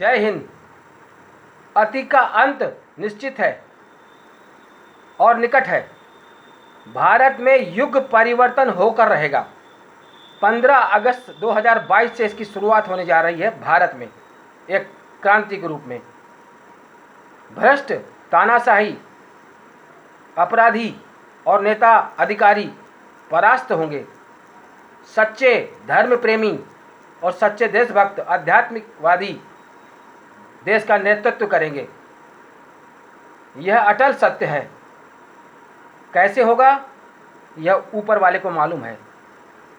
जय हिंद। अति का अंत निश्चित है और निकट है। भारत में युग परिवर्तन होकर रहेगा। 15 अगस्त 2022 से इसकी शुरुआत होने जा रही है। भारत में एक क्रांति के रूप में भ्रष्ट, तानाशाही, अपराधी और नेता अधिकारी परास्त होंगे। सच्चे धर्म प्रेमी और सच्चे देशभक्त आध्यात्मिकवादी देश का नेतृत्व करेंगे। यह अटल सत्य है। कैसे होगा यह ऊपर वाले को मालूम है,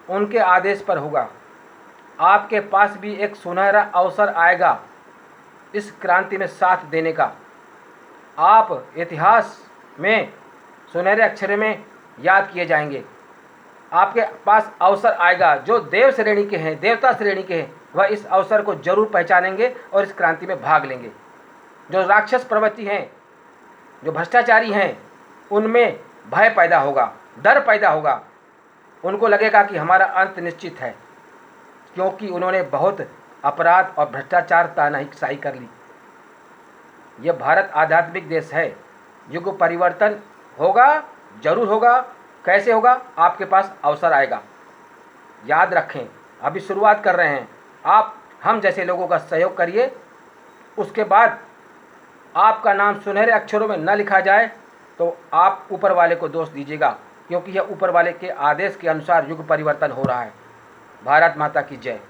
उनके आदेश पर होगा। आपके पास भी एक सुनहरा अवसर आएगा इस क्रांति में साथ देने का। आप इतिहास में सुनहरे अक्षरों में याद किए जाएंगे। आपके पास अवसर आएगा। जो देव श्रेणी के हैं, देवता श्रेणी के हैं, वह इस अवसर को जरूर पहचानेंगे और इस क्रांति में भाग लेंगे। जो राक्षस प्रवृत्ति हैं, जो भ्रष्टाचारी हैं, उनमें भय पैदा होगा, डर पैदा होगा। उनको लगेगा कि हमारा अंत निश्चित है, क्योंकि उन्होंने बहुत अपराध और भ्रष्टाचार तानाशाही कर ली। यह भारत आध्यात्मिक देश है। युग परिवर्तन होगा, जरूर होगा। कैसे होगा? आपके पास अवसर आएगा। याद रखें, अभी शुरुआत कर रहे हैं। आप हम जैसे लोगों का सहयोग करिए। उसके बाद आपका नाम सुनहरे अक्षरों में न लिखा जाए तो आप ऊपर वाले को दोष दीजिएगा, क्योंकि यह ऊपर वाले के आदेश के अनुसार युग परिवर्तन हो रहा है। भारत माता की जय।